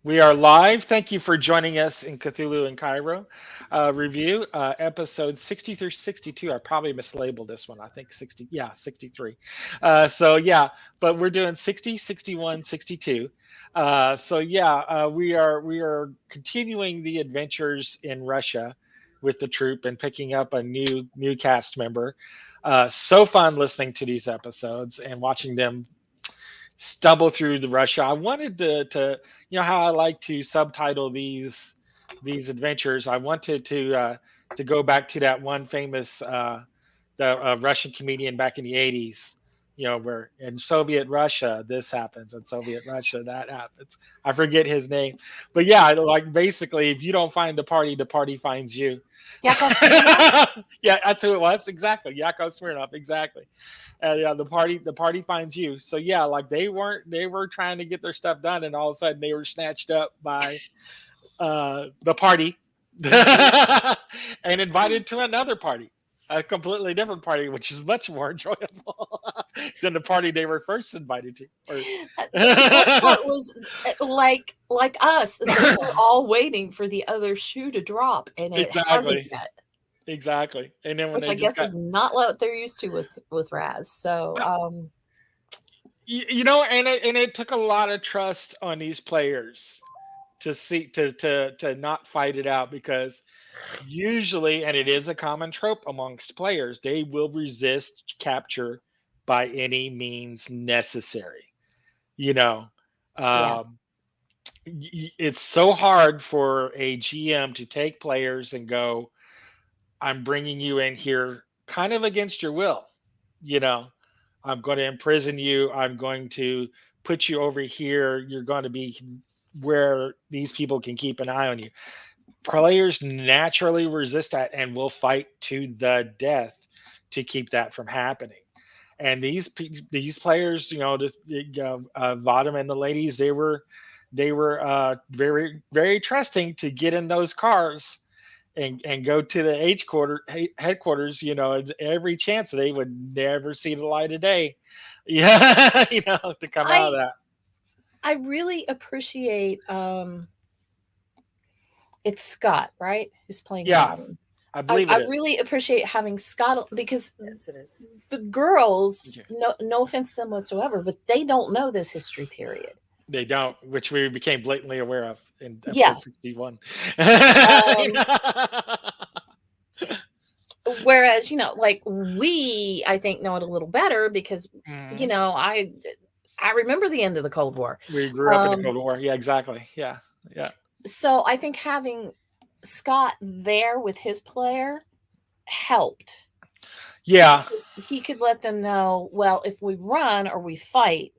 We are live. Thank you for joining us in Cthulhu and Cairo review, episode 60 through 62. I probably mislabeled this one. I think 60, yeah, 63. But we're doing 60, 61, 62. We are continuing the adventures in Russia with the troop and picking up a new cast member. So fun listening to these episodes and watching them stumble through the Russia. I wanted to how I like to subtitle these adventures. I wanted to go back to that one famous the Russian comedian back in the 80s. Where in Soviet Russia this happens, in Soviet Russia that happens. I forget his name, but yeah, like basically, if you don't find the party finds you. Yakov Smirnoff? Yeah, that's who it was. Exactly, Yakov Smirnoff. Exactly. Yeah, the party finds you. So yeah, like they were trying to get their stuff done, and all of a sudden they were snatched up by the party and invited to another party, a completely different party, which is much more enjoyable than the party they were first invited to. The best part was like us, they were all waiting for the other shoe to drop, and it hasn't Exactly, yet, exactly. And then when which they I just guess got is not what they're used to with Raz. So, and it took a lot of trust on these players to see to not fight it out, because usually, and it is a common trope amongst players, they will resist capture by any means necessary. You know, yeah, um, it's so hard for a GM to take players and go, I'm bringing you in here kind of against your will. You know, I'm going to imprison you. I'm going to put you over here. You're going to be where these people can keep an eye on you. Players naturally resist that and will fight to the death to keep that from happening. And these players, Vadim and the ladies, they were very trusting to get in those cars and go to the headquarters. Every chance they would never see the light of day. Yeah, to come out of I that. I really appreciate it's Scott, right? Who's playing Yeah, Vaughn. I I, believe I it is. really appreciate having Scott because Yes, it is. the girls, Okay. no offense to them whatsoever, but they don't know this history period. They don't, which we became blatantly aware of in Yeah. episode 61. Um, Whereas, like we, I think, know it a little better because, you Mhm. know, I I remember the end of the Cold War. We grew up in the Um, Cold War. Yeah, exactly. Yeah, yeah, so I think having Scott there with his player helped yeah, because he could let them know, well, if we run or we fight,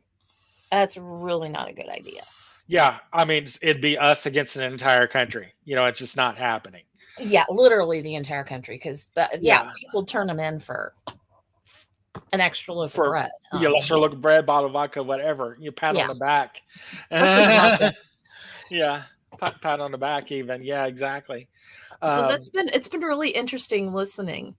that's really not a good idea. yeah. I mean, it'd be us against an entire country. It's just not happening. Yeah, literally the entire country because yeah, Yeah, people turn them in for an extra loaf of for bread. lesser look of bread, bottle of vodka, whatever. You pat on Yeah, the back. especially the vodka. Yeah, pat on the back even. Yeah, exactly. So Um, it's been really interesting listening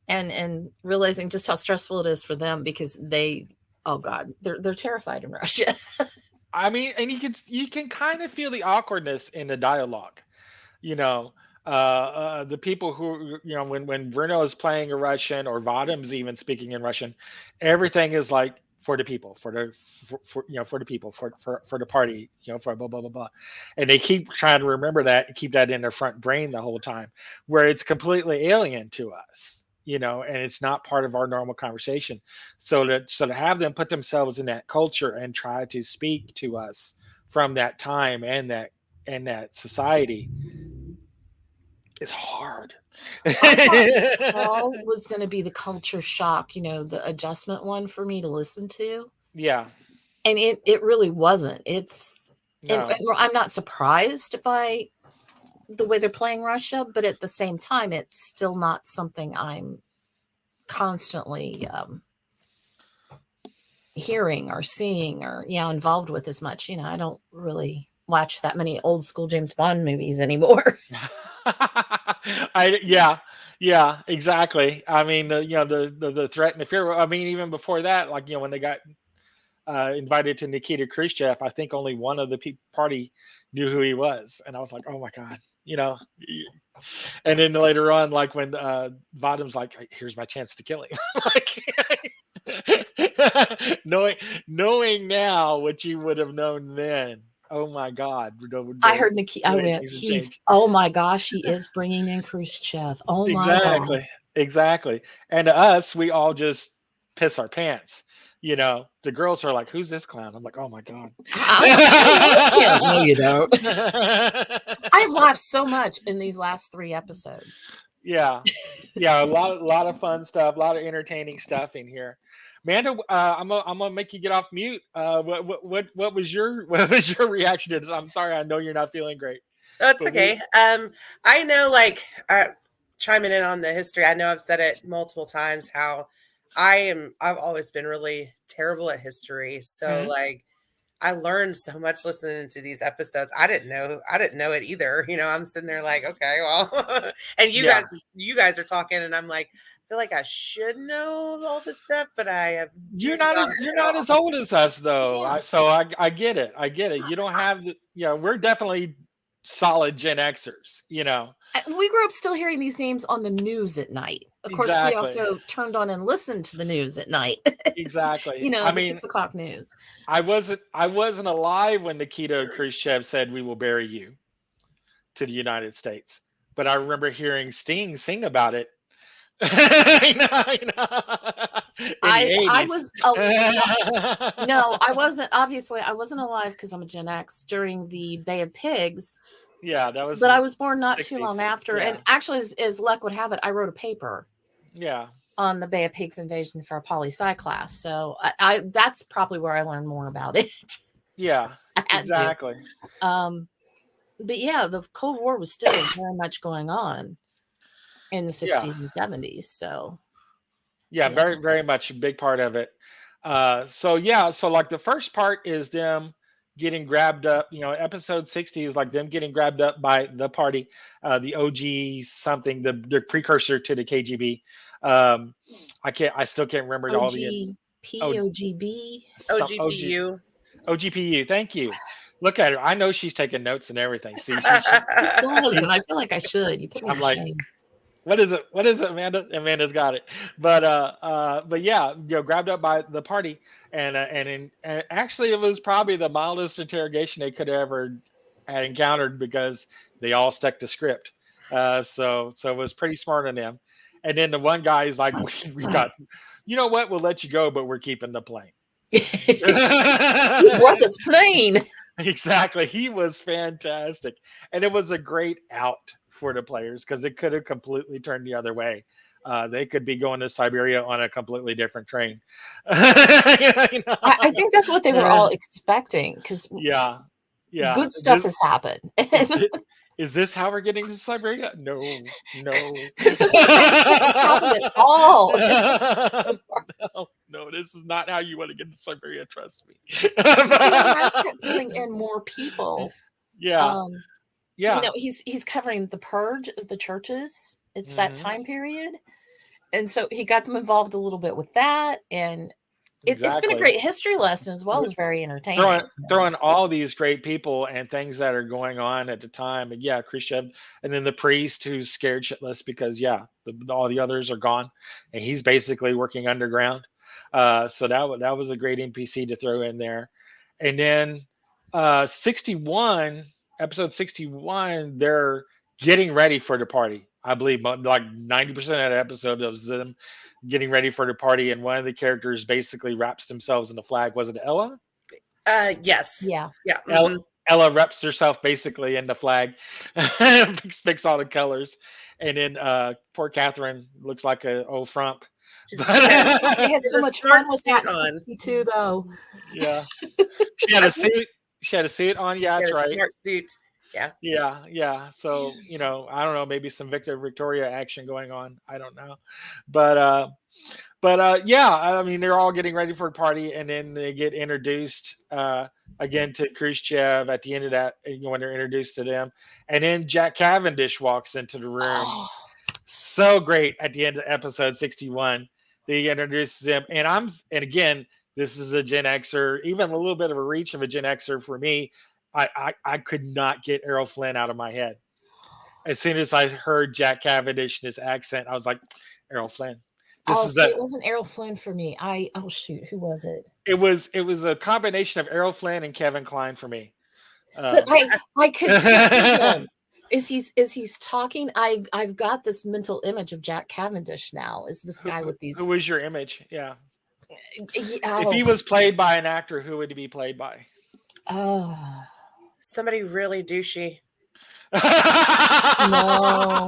and realizing just how stressful it is for them because they, oh god, they're terrified in Russia. I mean, and you can kind of feel the awkwardness in the dialogue. you know the people who, when Bruno is playing a Russian or Vadim's even speaking in Russian, everything is like for the people, for the people, for the party, for blah blah blah blah, and they keep trying to remember that and keep that in their front brain the whole time, where it's completely alien to us, and it's not part of our normal conversation. So to have them put themselves in that culture and try to speak to us from that time and that society is hard. I thought Nepal was going to be the culture shock, the adjustment one for me to listen to, Yeah, and it really wasn't. And no, I'm not surprised by the way they're playing Russia, but at the same time, it's still not something I'm constantly hearing or seeing or involved with as much. I don't really watch that many old school James Bond movies anymore. yeah, exactly. I mean, the threat and the fear. I mean, even before that, like when they got invited to Nikita Khrushchev, I think only one of the party knew who he was, and I was like, oh my god, you know. And then later on, like when Vadim's like, here's my chance to kill him, like knowing knowing now what you would have known then. Oh my God, I heard Nikki. the I way went. things have He's. changed. Oh my gosh, he is bringing in Khrushchev. Oh my god. Exactly, exactly. And to us, we all just piss our pants. You know, the girls are like, "Who's this clown?" I'm like, "Oh my god." I like him. No, you don't. I've laughed so much in these last 3 episodes. Yeah, yeah, lot of fun stuff, a lot of entertaining stuff in here. Amanda, I'm gonna make you get off mute. What was your what was your reaction to this? I'm sorry, I know you're not feeling great, That's but we okay. I know, like, chiming in on the history, I know I've said it multiple times how I've always been really terrible at history. So, Mhm. like, I learned so much listening to these episodes. I didn't know it either. I'm sitting there like, okay, well, and Yeah, you guys are talking, and I'm like, I feel like I should know all this stuff, but I have do not you're at not all. as old as us though. Yeah. I get it. I get it. You don't have the, we're definitely solid Gen Xers, you know. We grew up still hearing these names on the news at night. Of course, we Exactly. also turned on and listened to the news at night. Exactly. I The mean, 6 o'clock news. I wasn't alive when Nikita Khrushchev said we will bury you to the United States. But I remember hearing Sting sing about it. In the I 80s. was no, I wasn't. Obviously, I wasn't alive because I'm a Gen X during the Bay of Pigs, Yeah, that was but I the was born not too 60s. long after. Yeah. And actually, as luck would have it, I wrote a paper Yeah. on the Bay of Pigs invasion for a poli sci class. So I that's probably where I learned more about it. Yeah. I had to. Exactly. Um, but yeah, the Cold War was still very much going on in the Yeah. 60s and 70s. So Yeah, yeah. very, very much a big part of it. So yeah, so like the first part is them getting grabbed up. Episode 60 is like them getting grabbed up by the party, the OG something, the precursor to the KGB. Um, I still can't remember all the OGP, oh OGB. some OG OGPU. OGPU. Thank you. Look at her. I know she's taking notes and everything. See, It does, and I feel like I should. You put me I'm to like, shame. what is it? What is it, Amanda? Amanda's got it. But yeah, grabbed up by the party, and actually, it was probably the mildest interrogation they could have ever had encountered because they all stuck to script. So it was pretty smart on them. And then the one guy is like, we got, you know what? We'll let you go, but we're keeping the plane. You brought this plane. Exactly. He was fantastic. And it was a great out for the players because it could have completely turned the other way. They could be going to Siberia on a completely different train. I think that's what they were all expecting because Yeah. Yeah. good stuff has happened. Is, thi- is this how we're getting to Siberia? No, no. This isn't the kind of stuff that's happened at all. No, no, this is not how you want to get to Siberia. Trust me. He has kept pulling in more people. Yeah, yeah. He's covering the purge of the churches. It's that Hmm. time period, and so he got them involved a little bit with that, and it's been a Exactly. great history lesson as well as very entertaining. Throwing all these great people and things that are going on at the time, and yeah, Khrushchev, and then the priest who's scared shitless because yeah, all the others are gone, and he's basically working underground. So that was a great NPC to throw in there, and then 61 episode 61, they're getting ready for the party. I believe like 90% of the episode was them getting ready for the party, and one of the characters basically wraps themselves in the flag. Was it Ella? Yes. Yeah. Yeah. Ella, Ella wraps herself basically in the flag, picks all the colors, and then poor Catherine looks like a old frump. Just They had so a much smart fun with suit that in on. 62, though. Yeah, she had a suit. She had a suit on. Yeah, He that's had a right. smart suit. Yeah. Yeah, yeah. So I don't know, maybe some Victoria action going on. I don't know, but yeah, I mean, they're all getting ready for a party, and then they get introduced again to Khrushchev at the end of that. When they're introduced to them, and then Jack Cavendish walks into the room. Oh, So great at the end of episode 61. They introduces him, and again, This is a Gen Xer, even a little bit of a reach of a Gen Xer for me. I could not get Errol Flynn out of my head. As soon as I heard Jack Cavendish and his accent, I was like, Errol Flynn. This Oh, is see, a it wasn't Errol Flynn for me. Oh shoot, who was it? it was a combination of Errol Flynn and Kevin Kline for me. But Um, I could picture him. Is he's talking? I've got this mental image of Jack Cavendish now. Is this who guy with who these? was your image? Yeah. If he Oh, was played by an actor, who would he be played by? oh Somebody really douchey. no,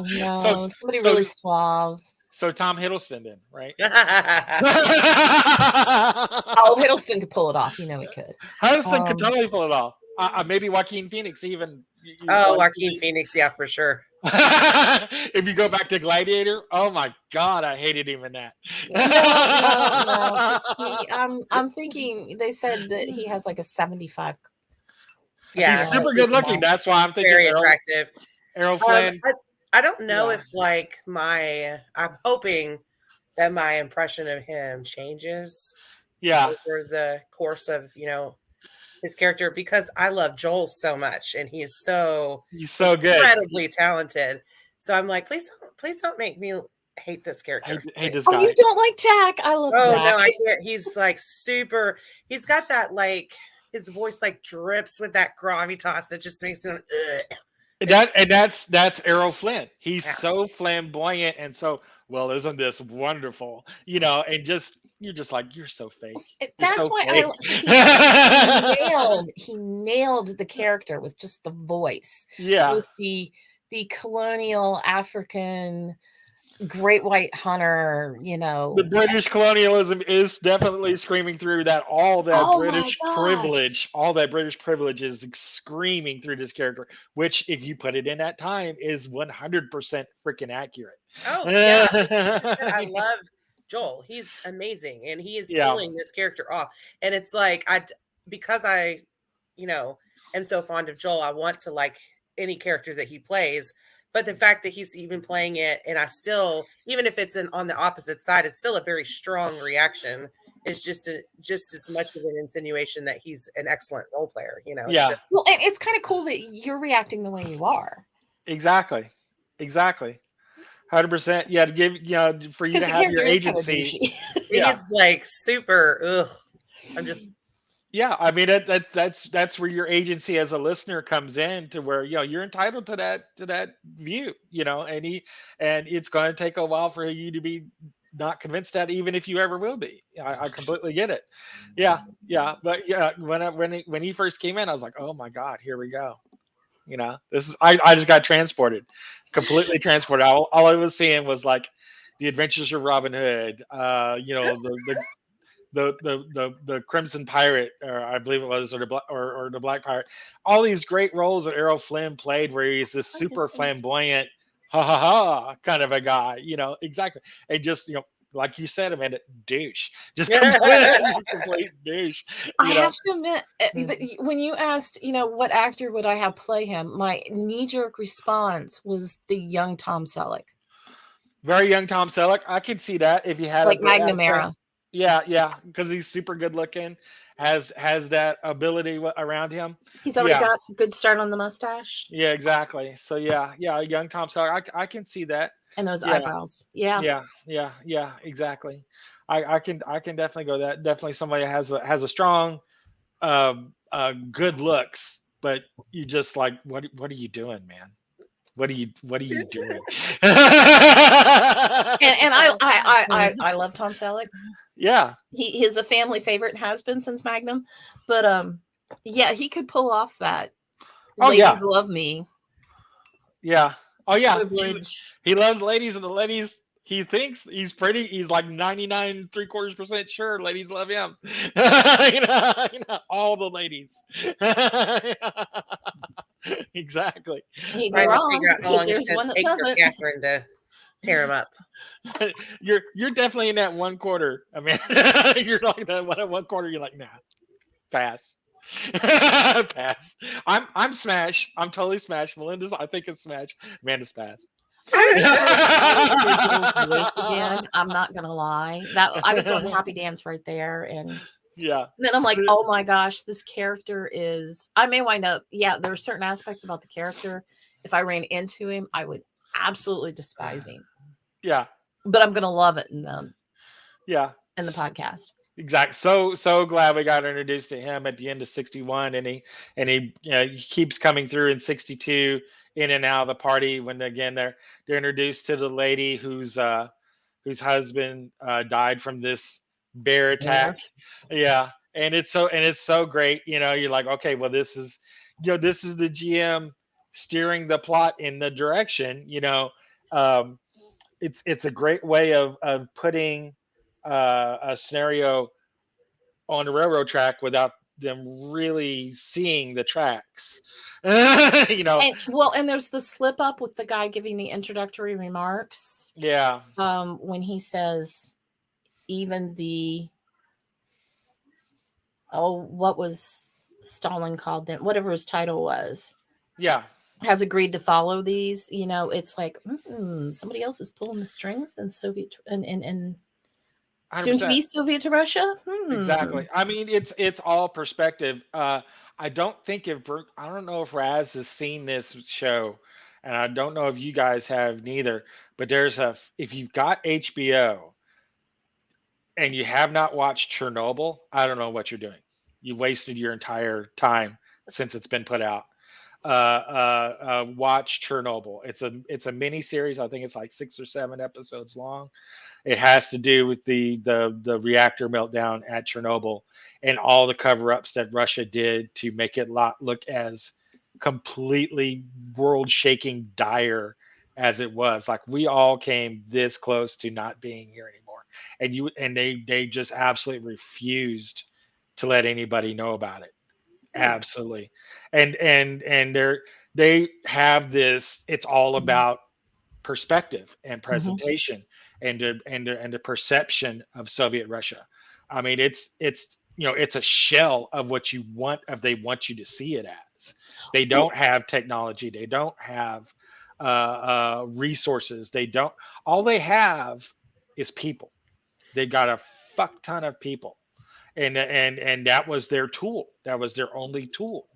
so no, somebody so really suave. so Tom Hiddleston then, right? Oh, Hiddleston could pull it off. You know he could. Hiddleston could Um, totally pull it off. Maybe Joaquin Phoenix even. Oh, Like, Joaquin Phoenix, yeah, for sure. if you go back to Gladiator, oh my God, I hated him in that. no. 'Cause I'm thinking they said that he has like a 75. Yeah, He's super Feet good looking. long. That's why I'm thinking very attractive. Errol Flynn. I don't know Yeah. if like I'm hoping that my impression of him changes Yeah, over the course of, his character, because I love Joel so much and he is so he's so good. incredibly talented. So I'm like, please don't make me hate this character. Hate this Oh, guy. you don't like Jack? I love Oh Jack. no, I can't. He's like super. He's got that like his voice like drips with that gravitas that just makes me. Ugh. That's Errol Flynn. He's Yeah. so flamboyant and so well. Isn't this wonderful? And you're just like you're so fake. That's so why fake. he nailed the character with just the voice. Yeah. With the colonial African great white hunter, The British colonialism is definitely screaming through that. All that Oh my British gosh. privilege, all that British privilege is screaming through this character, which, if you put it in that time, is 100% freaking accurate. Oh yeah, I love Joel. He's amazing, and he is Yeah. pulling this character off. And it's like because I, am so fond of Joel, I want to like any character that he plays. But the fact that he's even playing it, and I still, even if it's on the opposite side, it's still a very strong reaction. It's just as much of an insinuation that he's an excellent role player. Yeah. Well, and it's kind of cool that you're reacting the way you are. Exactly. 100%. Yeah, to give for you to have your agency. Yeah. He's like super. Ugh. I'm just. Yeah, I mean that's where your agency as a listener comes in, to where you're entitled to that view, and it's going to take a while for you to be not convinced that, even if you ever will be. I completely get it. Yeah, but yeah, when he first came in, I was like, oh my God, here we go. This is I just got transported, completely transported. All I was seeing was like the Adventures of Robin Hood, the Crimson Pirate, or I believe it was, or the Black Pirate. All these great roles that Errol Flynn played, where he's this super flamboyant, ha ha ha kind of a guy. Exactly, and just like you said, Amanda, douche, just complete douche. I have to admit, when you asked, what actor would I have play him, my knee-jerk response was the young Tom Selleck. Very young Tom Selleck. I could see that if you had like Magnum era. Yeah, because he's super good looking, has that ability around him. He's already got a good start on the mustache. Yeah, exactly. So yeah, young Tom Selleck. I can see that. And those eyebrows. Yeah, exactly. I can definitely go that. Definitely somebody has a strong, good looks, but you just like, what are you doing, man? What are you doing? and I love Tom Selleck. Yeah, he's a family favorite and has been since Magnum, but yeah, he could pull off that. Ladies love me. Yeah. Oh yeah. Privilege. He loves ladies, and the ladies, he thinks he's pretty. He's like 99.75% sure ladies love him. All the ladies. Exactly. He'd be wrong, because there's one that doesn't. Catherine to tear him up. You're definitely in that one quarter. I mean, you're like that one quarter. You're like, nah, pass. Pass. I'm smash. I'm totally smash. Melinda's, I think, it's smash. Amanda's pass. Voice again. I'm not gonna lie. That I was on Happy Dance right there, and Yeah. And then I'm like, oh my gosh, this character is. I may wind up. Yeah, there are certain aspects about the character. If I ran into him, I would absolutely despise him. Yeah. But I'm gonna love it Yeah. in the podcast. Exact. So glad we got introduced to him at the end of 61, and he he keeps coming through in 62, in and out of the party when again they're introduced to the lady whose husband died from this bear attack. Yeah, and it's so great. You're like, okay, well, this is the GM steering the plot in the direction. Um, it's a great way of putting a scenario on the railroad track without them really seeing the tracks. you know, And there's the slip up with the guy giving the introductory remarks. yeah, When he says even the what was Stalin called then, whatever his title was, yeah, has agreed to follow these. It's like somebody else is pulling the strings in Soviet and soon to 100%. be Soviet Russia. Exactly. I mean, it's all perspective. I don't think I don't know if Raz has seen this show, and I don't know if you guys have neither. But if you've got HBO and you have not watched Chernobyl, I don't know what you're doing. You wasted your entire time since it's been put out. Watch Chernobyl. It's a mini series. I think it's like 6 or 7 episodes long. It has to do with the reactor meltdown at Chernobyl and all the cover-ups that Russia did to make it look as completely world-shaking dire as it was. Like, we all came this close to not being here anymore, and they just absolutely refused to let anybody know about it. Absolutely. And they have this. It's all about perspective and Mhm. presentation and the perception of Soviet Russia. I mean, it's a shell of what you want of they want you to see it as. They Well, don't have technology. They don't have resources. They don't. All they have is people. They got a fuck ton of people, and that was their tool. That was their only tool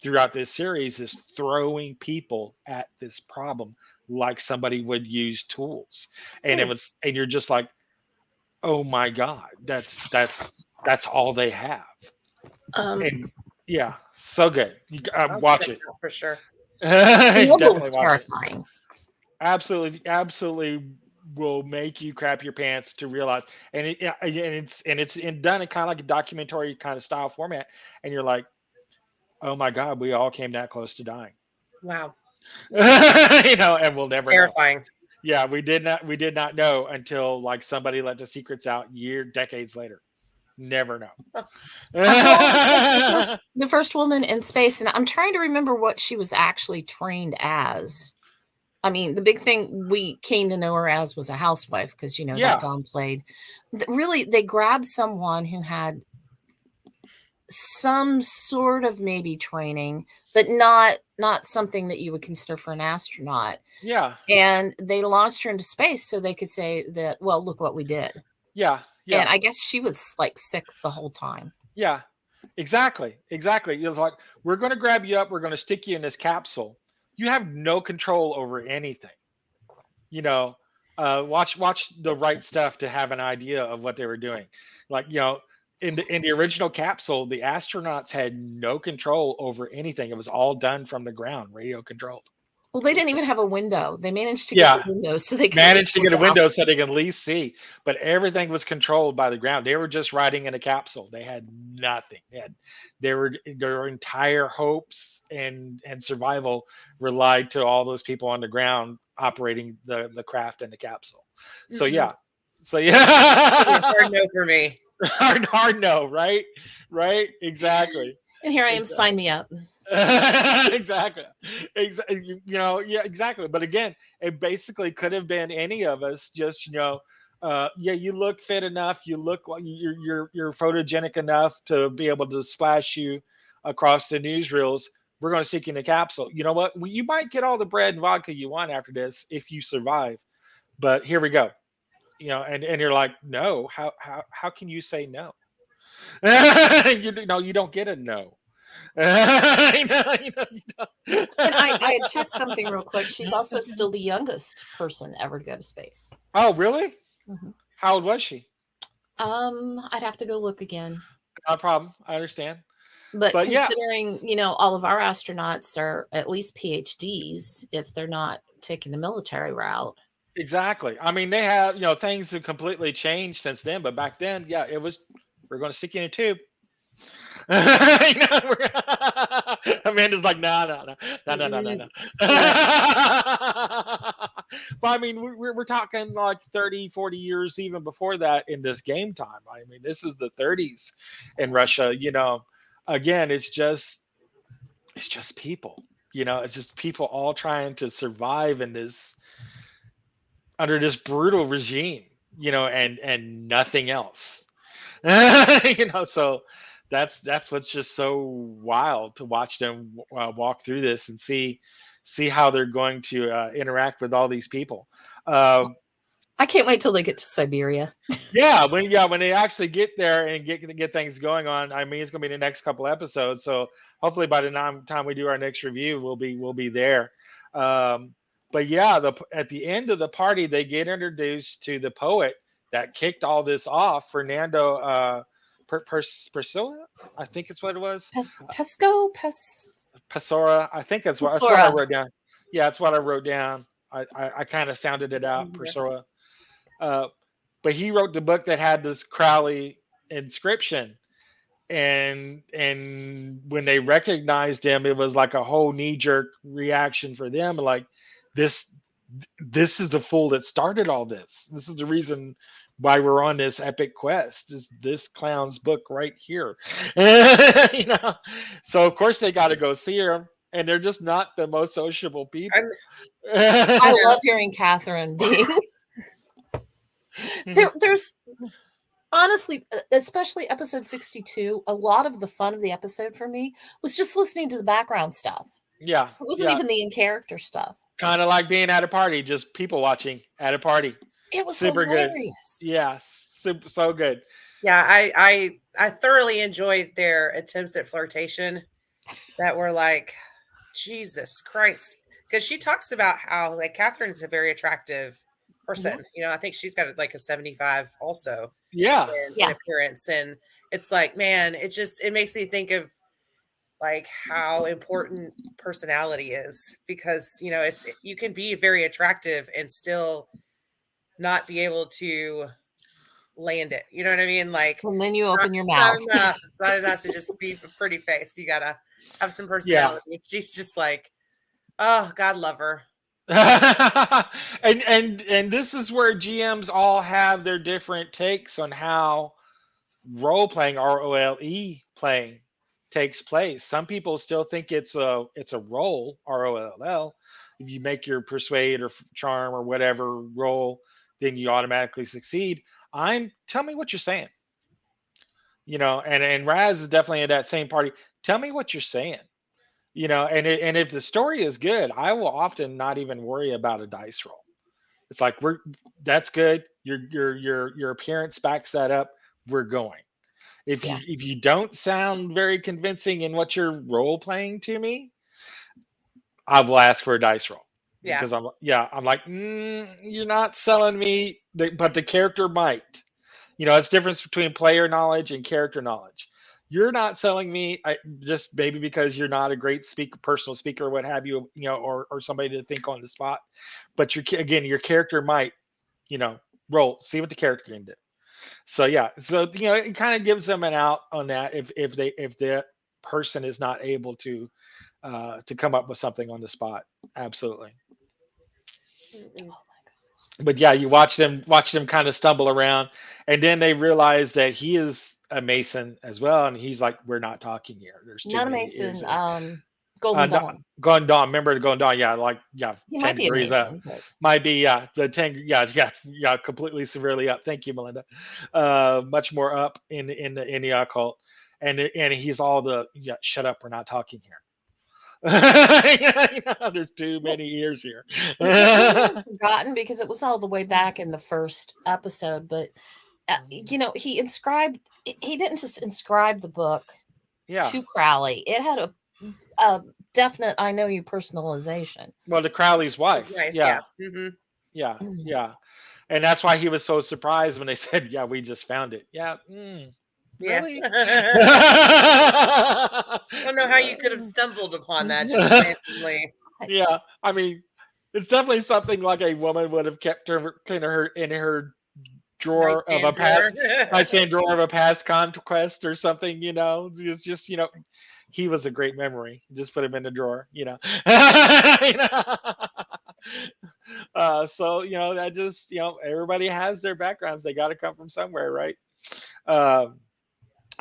throughout this series, is throwing people at this problem like somebody would use tools. And you're just like, oh my god, that's all they have. um, And yeah, so good. I'll check Watch it it. out for sure. Chernobyl was Definitely watch it. terrifying. Absolutely will make you crap your pants to realize. And it's done in kind of like a documentary kind of style format, and you're like, oh my god, we all came that close to dying. Wow, And we'll never know. terrifying. Yeah, we did not know until like somebody let the secrets out decades later. Never know. Well, it was like the first woman in space, and I'm trying to remember what she was actually trained as. I mean, the big thing we came to know her as was a housewife, because that Yeah, Dawn played. Really, they grabbed someone who had some sort of maybe training, but not something that you would consider for an astronaut. yeah, And they launched her into space so they could say that, well, look what we did. yeah, And yeah, I guess she was like sick the whole time. yeah. Exactly. It's like, we're going to grab you up. We're going to stick you in this capsule. You have no control over anything. you know watch the right stuff to have an idea of what they were doing. Like, in the original capsule, the astronauts had no control over anything. It was all done from the ground, radio controlled. Well, they didn't even have a window. They managed to get the Yeah, window so they could at managed least to look get a out. window so they can at least see, but everything was controlled by the ground. They were just riding in a capsule. They had nothing. Their entire hopes and survival relied to all those people on the ground operating the craft in the capsule. So Mm-mm. yeah, so It was a yeah. hard no for me. Hard no, right, exactly. And here I am, Exactly. sign me up. Exactly. Yeah, exactly. But again, it basically could have been any of us. Just, yeah, you look fit enough. You look like you're photogenic enough to be able to splash you across the newsreels. We're going to stick you in a capsule. You know what? You might get all the bread and vodka you want after this if you survive. But here we go. And you're like, no. How can you say no? No, you don't get a no. You And I don't. had checked something real quick. She's also still the youngest person ever to go to space. Oh, really? Hmm. How old was she? I'd have to go look again. No problem. I understand. But But yeah, considering, all of our astronauts are at least PhDs if they're not taking the military route. exactly. I mean, they have, things have completely changed since then, but back then, yeah, it was, we're going to stick you in a tube. Amanda's like, no, no, no, no, no, no, no, no. Yeah. But I mean, we're talking like 30, 40 years even before that in this game time. I mean, this is the 30s in Russia. Again, it's just people. It's just people all trying to survive in this under this brutal regime. And nothing else. So that's what's just so wild to watch them walk through this and see how they're going to interact with all these people. Um, I can't wait till they get to Siberia. when they actually get there and get things going on. I mean, it's going to be the next couple episodes. So hopefully by the time we do our next review, we'll be there. Um, but yeah, at the end of the party, they get introduced to the poet that kicked all this off, Fernando Persona. I think it's what it was. Pesco? Pesora. I think that's what I Pesora. wrote down. Yeah, that's what I wrote down. I kind of sounded it out. Yeah. Persora. Uh, but he wrote the book that had this Crowley inscription, and when they recognized him, it was like a whole knee jerk reaction for them, like this this is the fool that started all this. This is the reason why we're on this epic quest. Is this clown's book right here? you know, so of course they got to go see her, and they're just not the most sociable people. I'm, I love hearing Catherine being there's honestly, especially episode 62, a lot of the fun of the episode for me was just listening to the background stuff. Yeah, It wasn't yeah. even the in character stuff. Kind of like being at a party, just people watching at a party. It was Super good. hilarious. Yeah, super, so good. yeah, I thoroughly enjoyed their attempts at flirtation that were like, Jesus Christ. Because she talks about how like Catherine's a very attractive person. I think she's got like a 75 also Yeah, in appearance. And it's like, man, it makes me think of like how important personality is, because you can be very attractive and still not be able to land it. You know what I mean? Like, And then you open your not mouth. enough. Not enough to just be a pretty face. You gotta have some personality. She's just like, oh, God love her. and this is where GMs all have their different takes on how role playing, ROLE playing, takes place. Some people still think it's a role, ROLL. If you make your persuade or charm or whatever roll, then you automatically succeed. Tell me what you're saying. And Raz is definitely in that same party. Tell me what you're saying. And if the story is good, I will often not even worry about a dice roll. It's like that's good. Your appearance backs that up. We're going. If you don't sound very convincing in what you're role playing to me, I will ask for a dice roll. Yeah. Because I'm like, you're not selling me, but the character might. It's difference between player knowledge and character knowledge. You're not selling me, just maybe because you're not a great personal speaker, or what have you, or somebody to think on the spot. But your character might, roll, see what the character can do. So it kind of gives them an out on that if the person is not able to come up with something on the spot. Absolutely. But yeah, you watch them kind of stumble around, and then they realize that he is a Mason as well, and he's like, "We're not talking here. There's too Not a many Mason. ears in it." Golden Dawn. Golden Dawn. Remember the Golden Dawn? Yeah, He 10 might be a degrees Mason. up. Might be, the 10. Yeah, completely severely up. Thank you, Melinda. Much more up in the occult, and he's all shut up. We're not talking here. There's too many ears here. I've forgotten because it was all the way back in the first episode, but he didn't just inscribe the book Yeah. to Crowley. It had a definite I know you personalization. Well, the Crowley's His wife. wife, Yeah. yeah. Hmm. Yeah. Yeah. And that's why he was so surprised when they said, "Yeah, we just found it." Yeah. Yeah. Really? I don't know how you could have stumbled upon that just randomly. Yeah. I mean, it's definitely something like a woman would have kept her in her drawer of a Nightstand past drawer. nightstand drawer of a past conquest or something. It's just he was a great memory. Just put him in the drawer. You know? So that just everybody has their backgrounds. They got to come from somewhere, right? Um,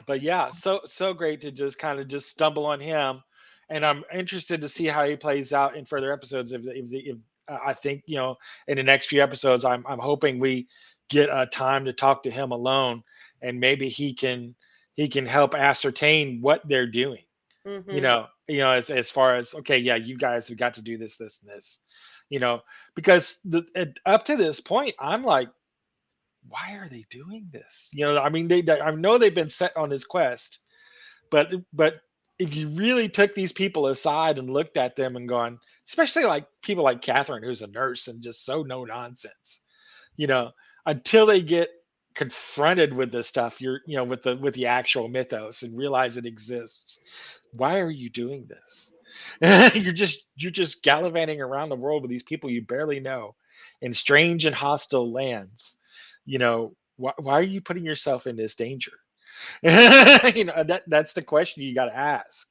but yeah, so great to just kind of just stumble on him, and I'm interested to see how he plays out in further episodes. If I think in the next few episodes, I'm hoping we get a time to talk to him alone, and maybe he can help ascertain what they're doing. Hmm. As far as, okay, yeah, you guys have got to do this and this, you know, because up to this point, I'm like, why are they doing this? I mean, I know they've been set on this quest, but if you really took these people aside and looked at them and gone, especially like people like Catherine, who's a nurse and just so no nonsense, you know, until they get confronted with this stuff, with the actual mythos and realize it exists. Why are you doing this? You're just gallivanting around the world with these people you barely know in strange and hostile lands. Why are you putting yourself in this danger? That's the question you got to ask.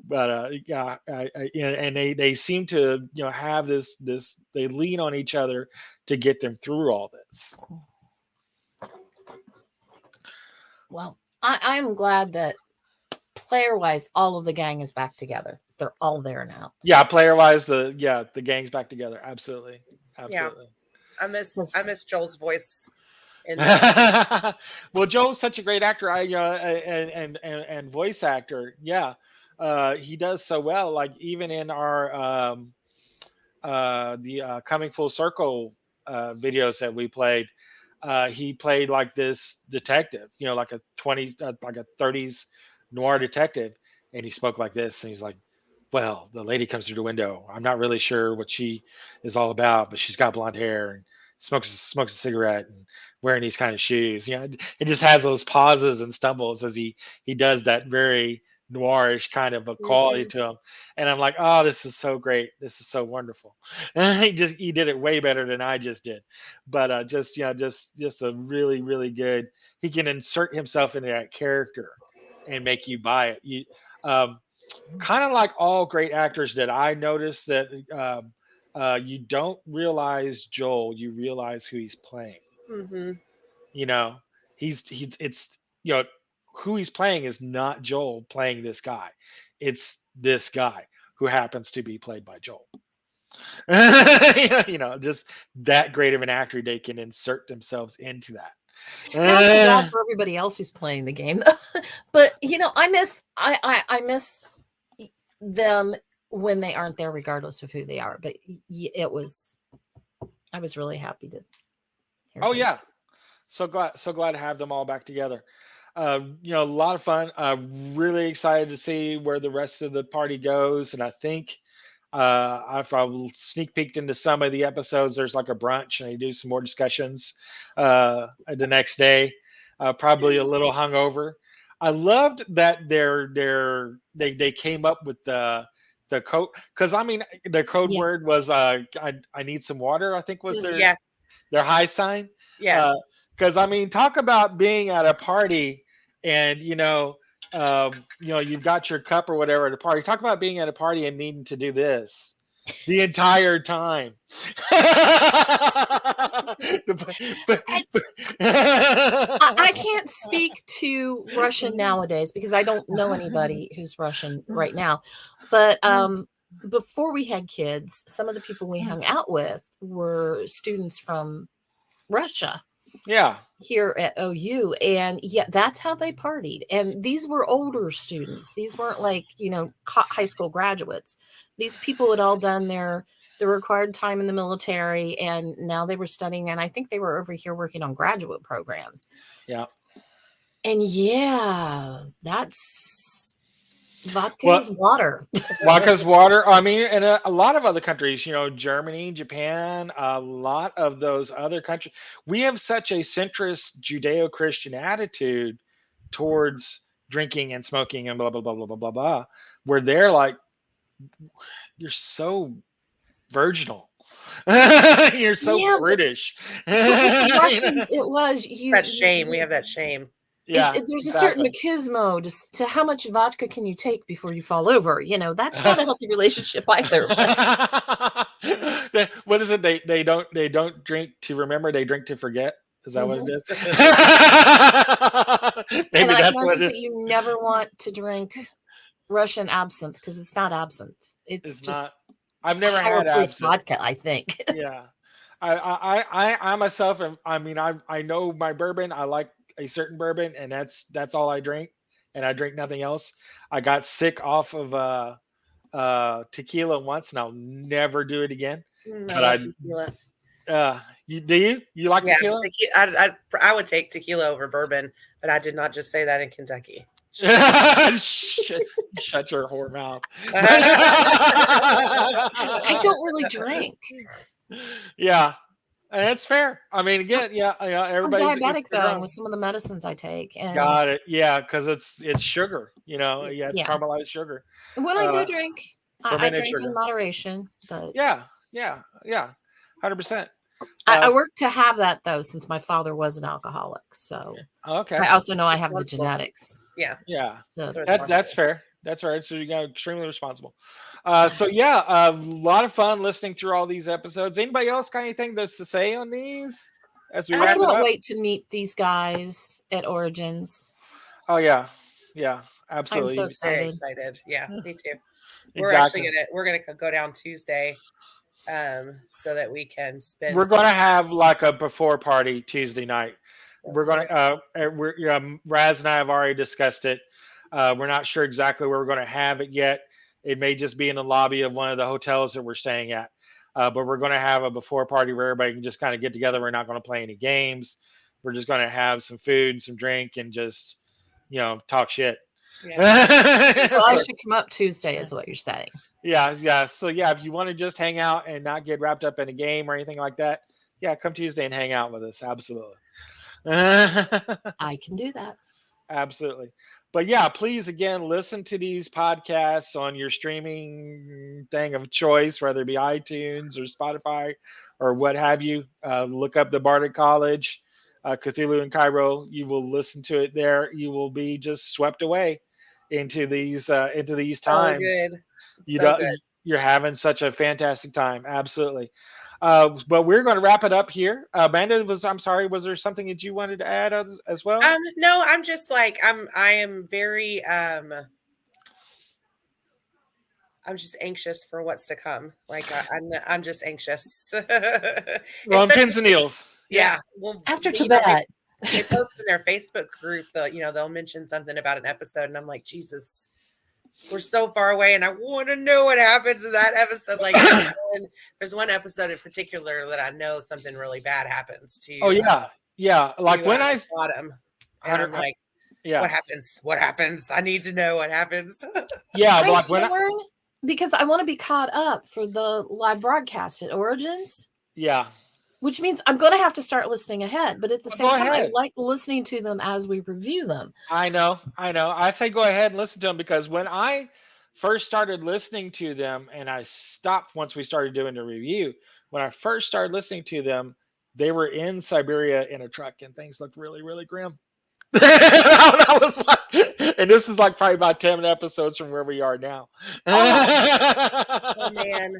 But yeah, and they seem to have this they lean on each other to get them through all this. Well, I'm glad that player wise, all of the gang is back together. They're all there now. Yeah, player wise, the gang's back together. Absolutely, Yeah. absolutely. I miss Joel's voice in Well, Joe's such a great actor, and voice actor. Yeah, he does so well. Like even in our the coming full circle videos that we played, he played like this detective, like a 20, like a 30s noir detective, and he spoke like this, and he's like, "Well, the lady comes through the window. I'm not really sure what she is all about, but she's got blonde hair and smokes a cigarette and wearing these kind of shoes." It just has those pauses and stumbles as he does that very noirish kind of a quality Mhm. to him, and I'm like, "Oh, this is so great. This is so wonderful." He did it way better than I just did, but just a really really good. He can insert himself into that character and make you buy it. Um, Kind of like all great actors that I noticed that you don't realize Joel, you realize who he's playing. Mhm. You know, he's it's you know who he's playing is not Joel playing this guy. It's this guy who happens to be played by Joel. Just that great of an actor, they can insert themselves into that. Now I feel bad Uh, for everybody else who's playing the game, but I miss them when they aren't there, regardless of who they are. But I was really happy to hear oh Joel's. yeah, so glad to have them all back together. A lot of fun. Really excited to see where the rest of the party goes, and I think I've sneak peeked into some of the episodes. There's like a brunch, and they do some more discussions the next day. Probably a little hungover. I loved that they came up with the code, because I mean the code Yeah, word was I need some water. I think was their Yeah. their high sign. Yeah. Because I mean, talk about being at a party and you've got your cup or whatever at a party. Talk about being at a party and needing to do this the entire time. I can't speak to Russian nowadays because I don't know anybody who's Russian right now. But before we had kids, some of the people we hung out with were students from Russia Yeah, here at OU. And yeah, that's how they partied. And these were older students. These weren't like, high school graduates. These people had all done their the required time in the military, and now they were studying, and I think they were over here working on graduate programs. Yeah. And yeah, that's vodka Well, is water. vodka's water. I mean, and a lot of other countries, Germany, Japan, a lot of those other countries. We have such a centrist Judeo-Christian attitude towards drinking and smoking and blah blah blah blah blah blah blah, where they're like, "You're so virginal. You're so Yeah, British." but with the You know? Russians, it was That shame. We have that shame. Yeah, there's a certain exactly. machismo to how much vodka can you take before you fall over. That's not a healthy relationship either. What is it? They don't drink to remember. They drink to forget. Is that what it Mhm. is? And Maybe I can that's also what it say you never want to drink Russian absinthe because it's not absinthe. It's is. Not. just I've never higher had proof absinthe. vodka, I think. Yeah, I myself am. I mean, I know my bourbon. I like a certain bourbon, and that's all I drink, and I drink nothing else. I got sick off of tequila once, and I'll never do it again. I But love tequila. you like Yeah, tequila? I would take tequila over bourbon, but I did not just say that in Kentucky. Shut your whore mouth. I don't really drink. Yeah, and that's fair. I mean, again, yeah, I'm everybody's each diabetic their though, and own. with some of the medicines I take, and Got it. Yeah, because it's sugar. Yeah, it's yeah, caramelized sugar, when I do uh, drink, I fermented drink in sugar. moderation. But Yeah, yeah, yeah, 100%. I Uh, work to have that though, since my father was an alcoholic. So okay. I also know I have the Responsible. genetics. Yeah, Yeah, So it's that's responsible. fair. That's right. So you got extremely responsible. So yeah, a lot of fun listening through all these episodes. Anybody else got anything to say on these as we I wrap it cannot up? wait to meet these guys at Origins. Oh yeah, yeah, I'm so absolutely, Very excited. excited. Yeah, me too. exactly. We're gonna go down Tuesday, so that we can spend We're some gonna time. have like a before party Tuesday night. So We're gonna Raz and I have already discussed it. We're not sure exactly where we're gonna have it yet. It may just be in the lobby of one of the hotels that we're staying at. But we're gonna have a before party where everybody can just kind of get together. We're not gonna play any games. We're just gonna have some food, some drink, and just talk shit. yeah, So I So, should come up Tuesday, is what you're saying. yeah, yeah. So yeah, if you want to just hang out and not get wrapped up in a game or anything like that, yeah, come Tuesday and hang out with us. Absolutely. I can do that. Absolutely. But yeah, please again listen to these podcasts on your streaming thing of choice, whether it be iTunes or Spotify or what have you. Look up the Bardic College, Cthulhu in Cairo. You will listen to it there. You will be just swept away into these so times. good, You so know, good. you're having such a fantastic time. Absolutely. But we're going to wrap it up here. Amanda, I'm sorry, was there something that you wanted to add as well? No, I'm just like I am very I'm just anxious for what's to come. Like I'm just anxious, Well, on pins especially and needles. Yeah. yeah. Well, After they Tibet. they post in their Facebook group that they'll mention something about an episode, and I'm like, Jesus, we're so far away, and I want to know what happens in that episode. Like there's one episode in particular that I know something really bad happens Oh yeah, yeah. Like when I Bottom, and I'm 100, like, yeah, what happens? What happens? I need to know what happens. yeah. I'm Like when I, torn because I want to be caught up for the live broadcast at Origins, yeah. which means I'm going to have to start listening ahead. But at the Well, same go time, I ahead. like listening to them as we review them. I know, I know. I say go ahead and listen to them because when I first started listening to them, and I stopped once we started doing the review. When I first started listening to them, they were in Siberia in a truck, and things looked really, really grim. I was like, and this is like probably about 10 episodes from where we are now. Oh man,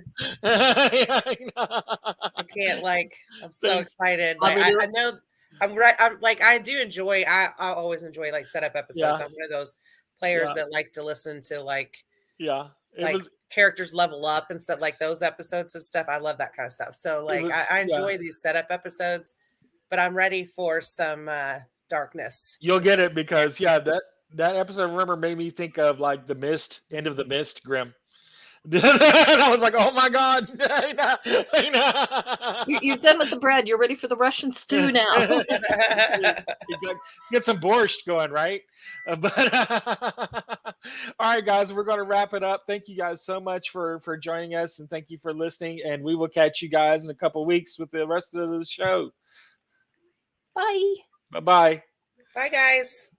Yeah, I can't like. I'm so things. excited. I Like mean, I know I'm right. I'm like I do enjoy. I always enjoy like setup episodes. yeah, I'm one of those players yeah, that like to listen to yeah. It like was, characters level up and stuff like those episodes of stuff. I love that kind of stuff. So it like was, I yeah. enjoy these setup episodes, but I'm ready for some darkness. You'll Just get it because yeah, that episode, remember, made me think of like the Mist, End of the Mist, grim. And I was like, oh my God. You're done with the bread. You're ready for the Russian stew now. Exactly. Get some borscht going, right? But all right, guys, we're going to wrap it up. Thank you guys so much for joining us, and thank you for listening. And we will catch you guys in a couple weeks with the rest of the show. Bye. Bye bye. Bye, guys.